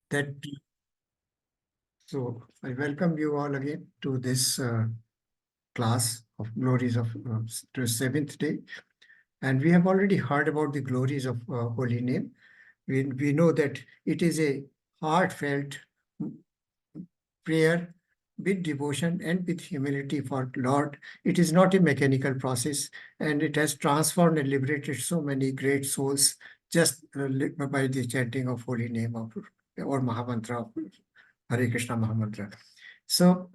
that. So I welcome you all again to this class of glories of to seventh day. And we have already heard about the glories of holy name. We know that it is a heartfelt prayer with devotion and with humility for Lord. It is not a mechanical process, and it has transformed and liberated so many great souls just by the chanting of holy name of or Mahamantra of Hare Krishna Mahamantra. So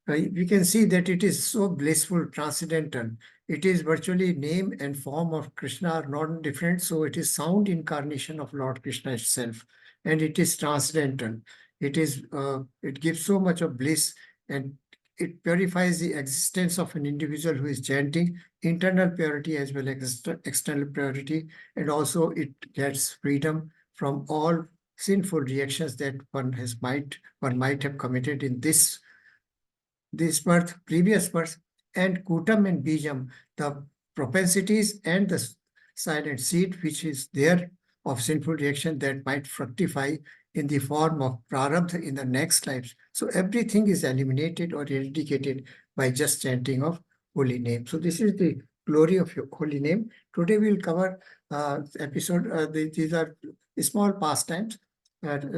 we can see that it is so blissful, transcendental. It is virtually name and form of Krishna are not different. So it is sound incarnation of Lord Krishna itself, and it is transcendental. It gives so much of bliss, and it purifies the existence of an individual who is chanting, internal purity as well as external purity, and also it gets freedom from all sinful reactions that one might have committed in this birth, previous birth, and Kutam and Bijam, the propensities and the silent seed which is there of sinful reaction that might fructify in the form of prarabdha in the next lives. So everything is eliminated or eradicated by just chanting of holy name. So this is the glory of your holy name. Today we'll cover these are small pastimes.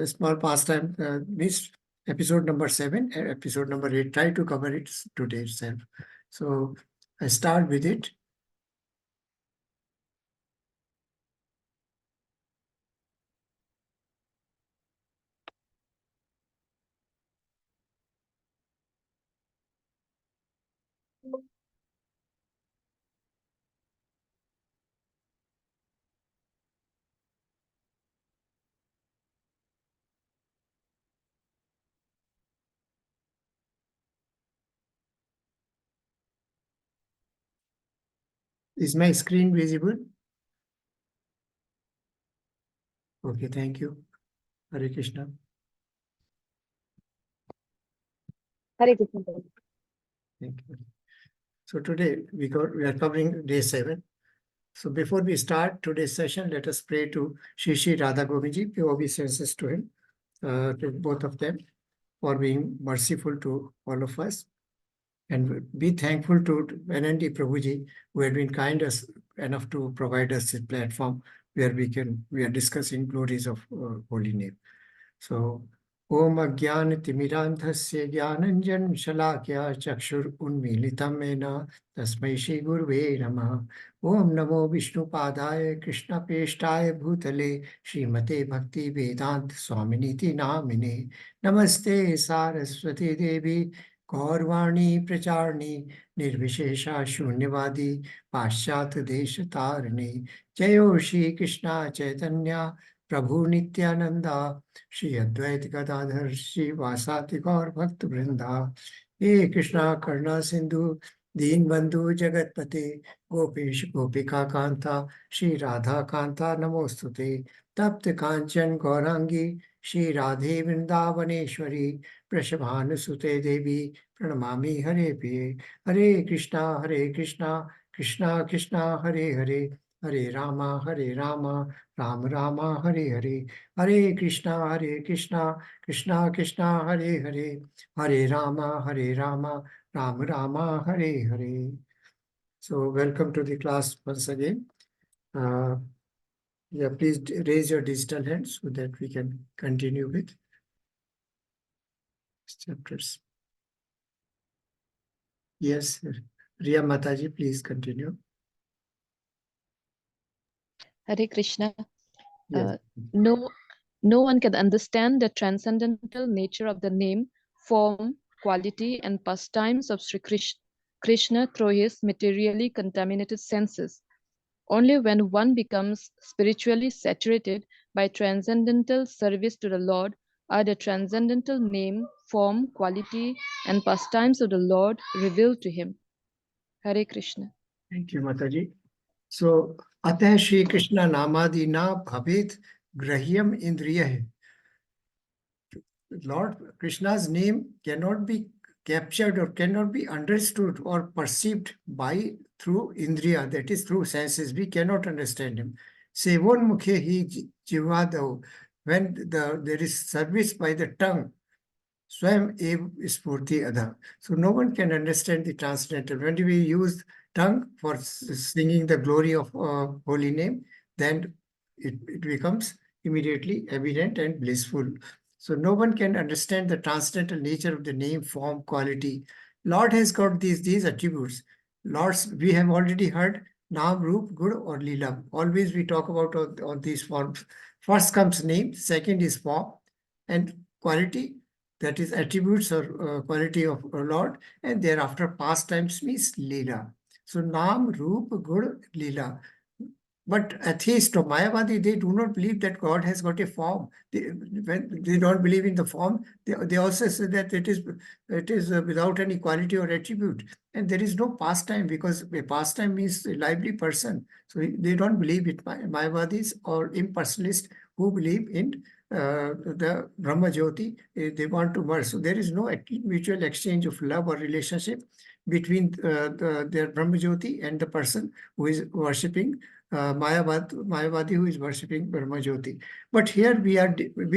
Small pastime means episode number 7 and episode number 8. Try to cover it today itself. So I start with it. Is my screen visible? Okay, thank you. Hare Krishna. Hare Krishna. Thank you. So today we are covering day 7. So before we start today's session, let us pray to Shri Shri Radha Govindji, pay obeisances to him, to both of them, for being merciful to all of us. And be thankful to NND Prabhuji, who had been kind enough to provide us a platform where we are discussing glories of holy name. So, Om Agyan Timirandhasya Gyananjan Shalakya Chakshur Unmilitam Mena Tasmai Shri Gurve Namah. Om Namo Vishnu Padaya Krishna Peshtaya Bhutale Srimate Bhakti Vedant Swaminiti Namine. Namaste Saraswati Devi Gaurvani Pracharni Nirvishesha Shunyavadi Paschat Deshatarni. Jayo Shri Krishna Chaitanya Prabhu Nityananda Shri Advaita Gadadhar Shri Vasati Gaur Bhakta Vrinda. He Krishna Karna Sindhu Deen Bandhu Jagatpate Gopesh Gopika Kanta Shri Radha Kanta Namostute Tapta Kanchan Gaurangi Shri Radhe Vrindavaneshwari Prashabhanu Sute Devi Pranamami Hare Piye. Hare Krishna Krishna Krishna Hare Hare Hare Rama Rama Rama Hare Hare. Hare Krishna Krishna Krishna Hare Hare. Hare Rama Rama Hare Hare. So welcome to the class once again. Yeah, please raise your digital hands so that we can continue with chapters. Yes, Riya Mataji, please continue. Hare Krishna. Yes. No one can understand the transcendental nature of the name, form, quality, and pastimes of Sri Krishna through his materially contaminated senses. Only when one becomes spiritually saturated by transcendental service to the Lord are the transcendental name, form, quality, and pastimes of the Lord revealed to him. Hare Krishna. Thank you, Mataji. So, Atah Shri Krishna Namadina Bhavet Grahyam Indriya. Lord Krishna's name cannot be captured or cannot be understood or perceived through Indriya, that is through senses. We cannot understand him. Sevon Mukhe hi Jivadav. when there is service by the tongue, Swam ev spurti adha. So no one can understand the transcendental. When we use tongue for singing the glory of holy name, then it becomes immediately evident and blissful. So no one can understand the transcendental nature of the name, form, quality. Lord has got these attributes. Lord's, we have already heard Naam, Roop, Gur or Leela. Always we talk about all these forms. First comes name, second is form, and quality, that is attributes or quality of Lord, and thereafter pastimes means Leela. So Nam, Roop, Gur, Leela. But atheists or Mayavadi, they do not believe that God has got a form. When they don't believe in the form, they also say that it is without any quality or attribute. And there is no pastime, because a pastime means a lively person. So they don't believe it. Mayavadis or impersonalists who believe in the Brahma Jyoti, they want to merge. So there is no mutual exchange of love or relationship between their Brahma Jyoti and the person who is worshipping Mayavadi, who is worshipping Brahma Jyoti. But here we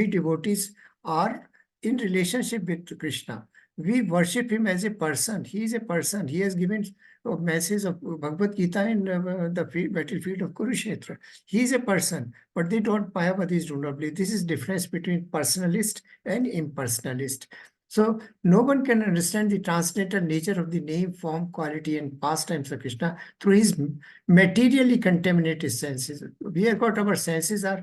devotees are in relationship with Krishna. We worship him as a person. He is a person. He has given a message of Bhagavad Gita in the battlefield of Kurukshetra. He is a person, but Mayavadis do not believe. This is difference between personalist and impersonalist. So no one can understand the transcendental nature of the name, form, quality, and pastimes of Krishna through his materially contaminated senses. We have got our senses are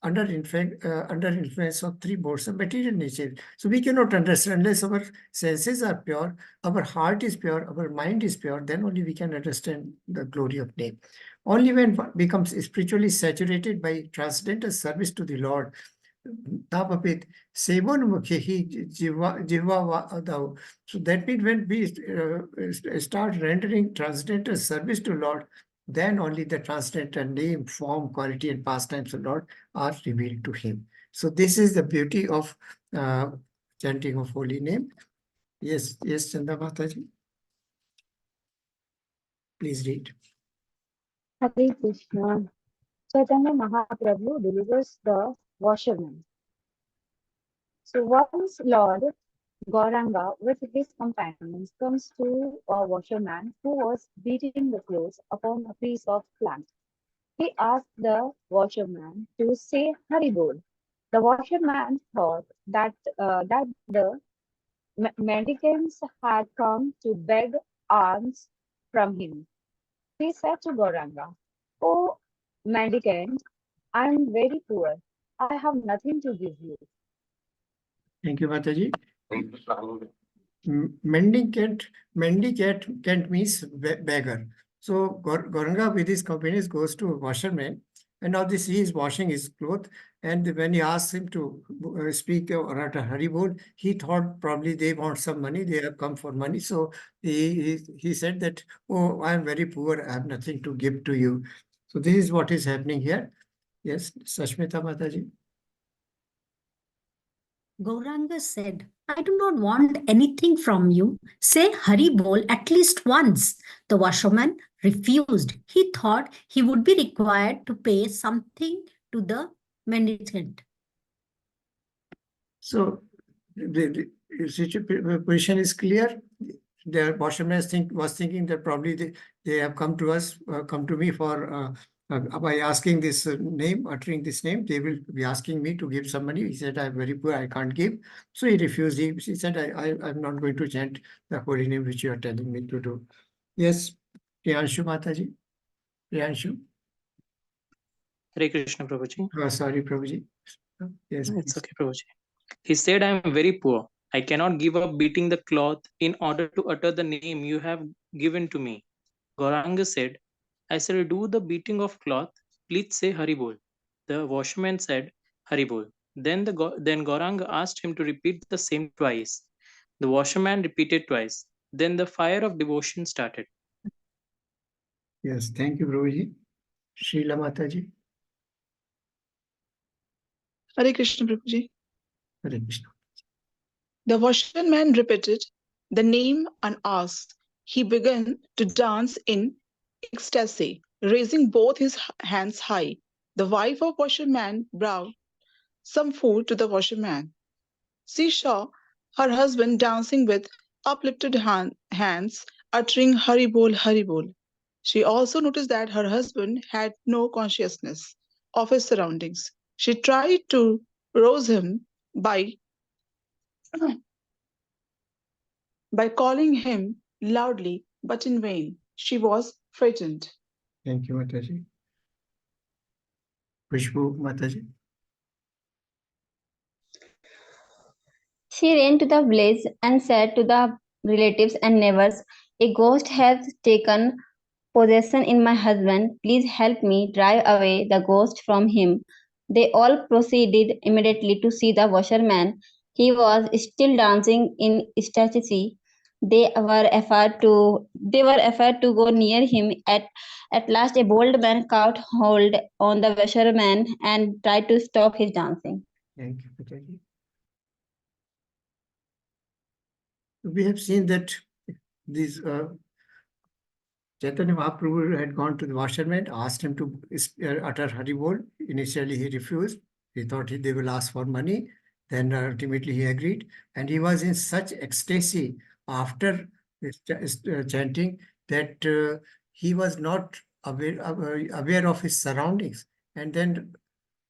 under influence of three modes of material nature. So we cannot understand unless our senses are pure, our heart is pure, our mind is pure, then only we can understand the glory of name. Only when one becomes spiritually saturated by transcendental service to the Lord, Tapapit, Sevon Mukhi, Jiva Dao. So that means when we start rendering transcendental service to Lord, then only the transcendental name, form, quality, and pastimes of Lord are revealed to him. So this is the beauty of chanting of holy name. Yes, Chanda Mataji. Please read. Hare Krishna. Chaitanya Mahaprabhu delivers the washerman. So once Lord Gauranga with his companions comes to a washerman who was beating the clothes upon a piece of plank. He asked the washerman to say Haribol. The washerman thought that the mendicants had come to beg alms from him. He said to Gauranga, "Oh, mendicant, I am very poor. I have nothing to give you." Thank you, Mataji. Mendicant means beggar. So Gauranga with his companions goes to a washerman, and now he is washing his clothes. And when he asks him to speak or utter Haribol, he thought probably they want some money. They have come for money. So he said that, "Oh, I am very poor. I have nothing to give to you." So this is what is happening here. Yes, Sashmita Mataji. Gauranga said, "I do not want anything from you. Say Hari Bol at least once." The washerman refused. He thought he would be required to pay something to the mendicant. So the position is clear. The washerman was thinking that probably they have come to us, come to me for by asking this name, uttering this name, they will be asking me to give some money. He said, "I'm very poor, I can't give." So he refused. He said, I'm not going to chant the holy name which you are telling me to do. Yes, Priyanshu Mataji. Priyanshu. Hare Krishna, Prabhuji. Sorry, Prabhuji. Yes, It's please. okay, Prabhuji. He said, "I am very poor. I cannot give up beating the cloth in order to utter the name you have given to me." Gauranga said, "I shall do the beating of cloth. Please say Haribol." The washerman said, Haribol. Then Gauranga asked him to repeat the same twice. The washerman repeated twice. Then the fire of devotion started. Yes, thank you, Prabhuji. Srila Mataji. Hare Krishna, Prabhuji. Hare Krishna. The washerman repeated the name and asked. He began to dance in ecstasy, raising both his hands high. The wife of washerman bowed some food to the washerman. She saw her husband dancing with uplifted hands, uttering Hari Bol, Hari Bol. She also noticed that her husband had no consciousness of his surroundings. She tried to rouse him by calling him loudly, but in vain. She was frightened. Thank you, Mataji. Khushbu, Mataji. She ran to the village and said to the relatives and neighbors, "A ghost has taken possession in my husband. Please help me drive away the ghost from him." They all proceeded immediately to see the washerman. He was still dancing in ecstasy. They were afraid to go near him. At last, a bold man caught hold on the washerman and tried to stop his dancing. Thank you, Mataji. We have seen that these Chaitanya Mahaprabhu had gone to the washerman, asked him to utter Hari Bol. Initially, he refused. He thought they will ask for money. Then ultimately he agreed. And he was in such ecstasy after chanting that he was not aware of his surroundings. And then,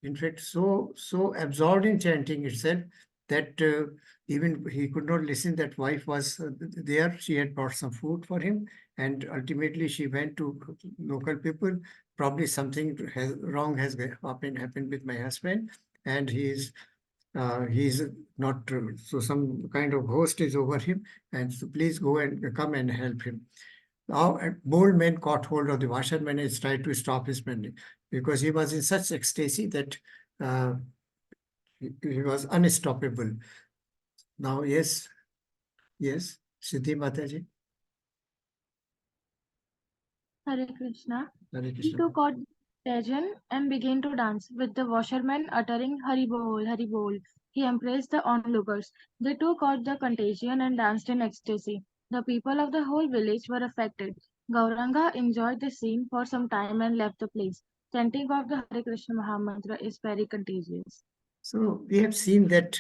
in fact, so absorbed in chanting itself that even he could not listen. That wife was there. She had brought some food for him. And ultimately, she went to local people. Probably something wrong has happened with my husband, and he's not so some kind of host is over him, and so please go and come and help him. Now, a bold man caught hold of the washerman and tried to stop his spending because he was in such ecstasy that he was unstoppable. Now, yes, Siddhi Mataji. Hare Krishna. Hare He Krishna. took out Tejan and began to dance, with the washerman uttering Hari Bol, Hari Bol. He embraced the onlookers. They took out the contagion and danced in ecstasy. The people of the whole village were affected. Gauranga enjoyed the scene for some time and left the place. Chanting of the Hare Krishna Mahamantra is very contagious. So we have seen that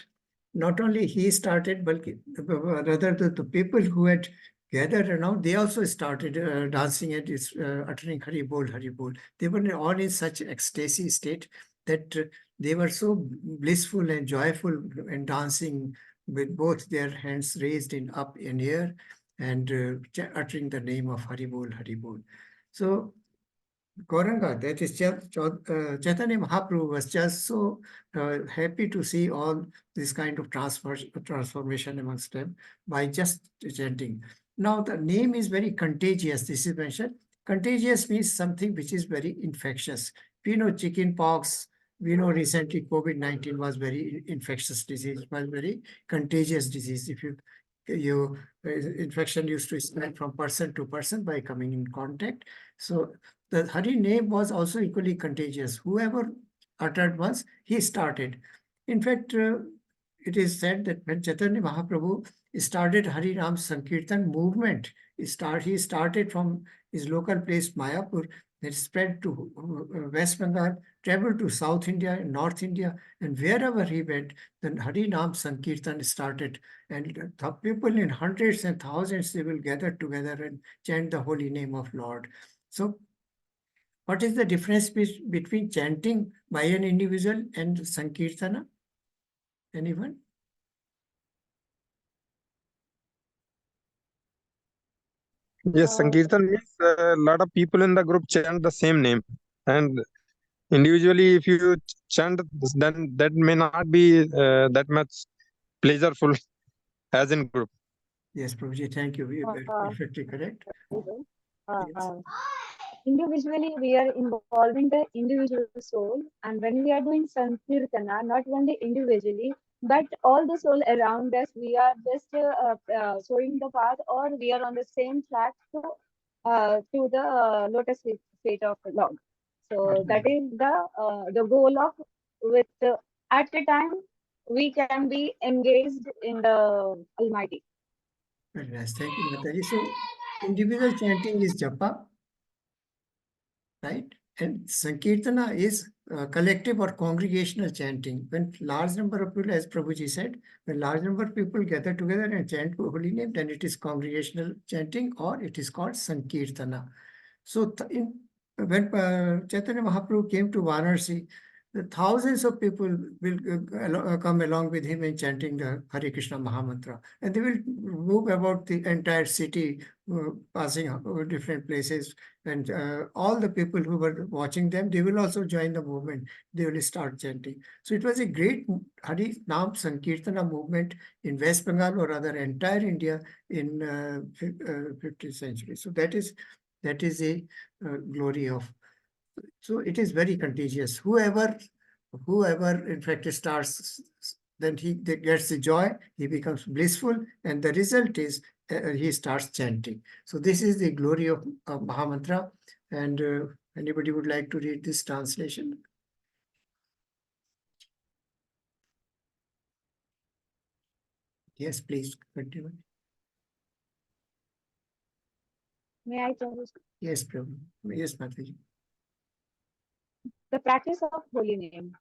not only he started, but rather the people who had gathered around, they also started dancing and uttering Hari Bol, Hari Bol. They were all in such ecstasy state that they were so blissful and joyful and dancing with both their hands raised in up in air and uttering the name of Hari Bol, Hari Bol. So Gauranga, that is Chaitanya Mahaprabhu was just so happy to see all this kind of transformation amongst them by just chanting. Now, the name is very contagious. This is mentioned. Contagious means something which is very infectious. We know chicken pox. We know recently COVID-19 was very infectious disease, was very contagious disease. If you infection used to spread from person to person by coming in contact. So the Hari name was also equally contagious. Whoever uttered once, he started. In fact, it is said that when Chaitanya Mahaprabhu started Hari Ram Sankirtan movement, he started from his local place Mayapur, then spread to West Bengal, traveled to South India and North India, and wherever he went, then Hari Ram Sankirtan started. And the people in hundreds and thousands, they will gather together and chant the holy name of Lord. So what is the difference between chanting by an individual and Sankirtana? Anyone? Yes, Sankirtan means a lot of people in the group chant the same name. And individually, if you chant, then that may not be that much pleasureful as in group. Yes, Prabhuji, thank you. You are perfectly correct. Yes. Individually, we are involving the individual soul, and when we are doing Sankirtana, not only individually, but all the soul around us, we are just showing the path, or we are on the same track to the lotus feet of the Lord. So that is the goal of with at a time we can be engaged in the Almighty. Very nice. Thank you, Mataji. So individual chanting is japa, right? And Sankirtana is collective or congregational chanting. When large number of people, as Prabhuji said, when large number of people gather together and chant holy name, then it is congregational chanting or it is called Sankirtana. So when Chaitanya Mahaprabhu came to Varanasi, the thousands of people will come along with him in chanting the Hare Krishna Mahamantra. And they will move about the entire city, passing over different places. And all the people who were watching them, they will also join the movement. They will start chanting. So it was a great Hare Nam Sankirtana movement in West Bengal or rather entire India in 15th century. So that is a glory of. So it is very contagious. Whoever in fact starts, then he gets the joy, he becomes blissful, and the result is he starts chanting. So this is the glory of Mahamantra. And anybody would like to read this translation? Yes, please continue. May I tell you? Yes, Prabhu. Yes, Mataji. The practice of holy name.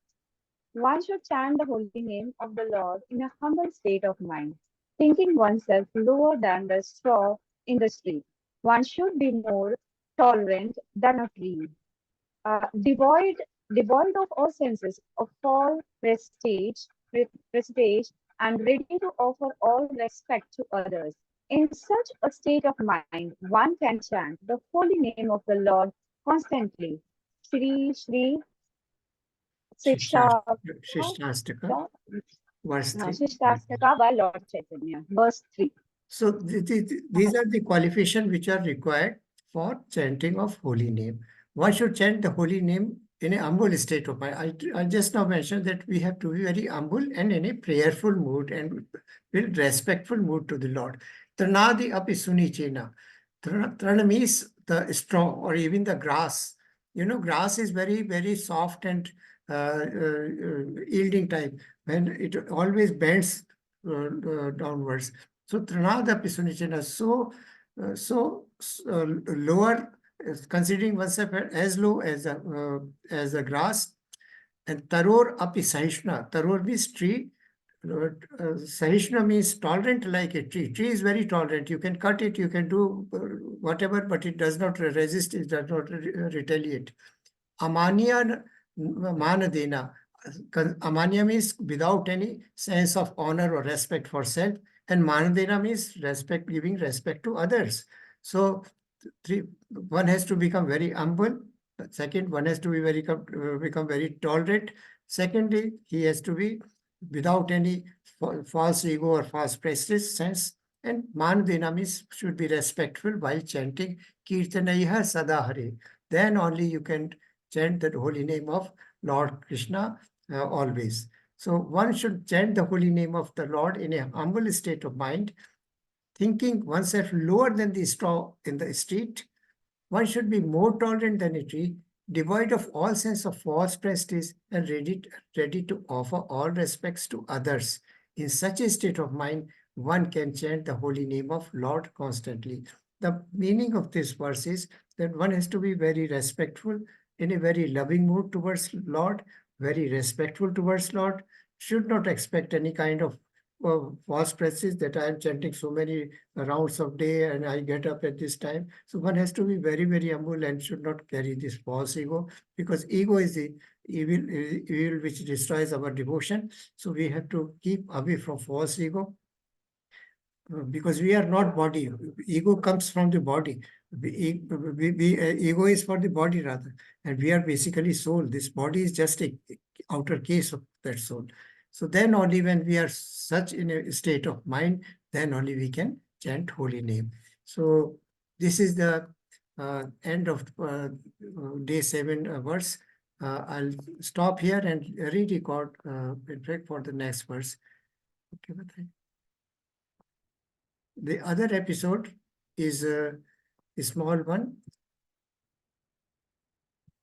One should chant the holy name of the Lord in a humble state of mind, thinking oneself lower than the straw in the street. One should be more tolerant than a tree, devoid of all senses of all prestige, and ready to offer all respect to others. In such a state of mind, one can chant the holy name of the Lord constantly. Shri Shri Shishastaka, verse 3. Shishastaka by Lord Chaitanya, verse 3. So these are the qualifications which are required for chanting of holy name. One should chant the holy name in a humble state of mind. I just now mentioned that we have to be very humble and in a prayerful mood and with respectful mood to the Lord. Tranadi api suni chena. Trana means the straw or even the grass. You know, grass is very, very soft and yielding type. When it always bends downwards. So Tranada Pisunichana, so lower, considering oneself as low as a grass, and Taror api Sahishna. Taror means tree. Sahishna means tolerant like a tree. Tree is very tolerant. You can cut it, you can do whatever, but it does not resist, it does not retaliate. Amanya Manadena. Amanya means without any sense of honor or respect for self, and Manadena means respect, giving respect to others. So one has to become very humble. Second, one has to be become very tolerant. Secondly, he has to be without any false ego or false prestige sense. And Manadena means should be respectful while chanting Kirtanaiha Sadahare. Then only you can chant the holy name of Lord Krishna always. So one should chant the holy name of the Lord in a humble state of mind, thinking oneself lower than the straw in the street. One should be more tolerant than a tree, devoid of all sense of false prestige and ready to offer all respects to others. In such a state of mind, one can chant the holy name of Lord constantly. The meaning of this verse is that one has to be very respectful, in a very loving mood towards Lord, very respectful towards Lord, should not expect any kind of false prestige that I am chanting so many rounds of day and I get up at this time. So one has to be very, very humble and should not carry this false ego, because ego is the evil which destroys our devotion. So we have to keep away from false ego, because we are not body. Ego comes from the body. Ego is for the body rather, and we are basically soul. This body is just a outer case of that soul. So then only when we are such in a state of mind, then only we can chant holy name. So this is the end of day 7 verse. I'll stop here and re-record in fact for the next verse. Okay, the other episode is a small one.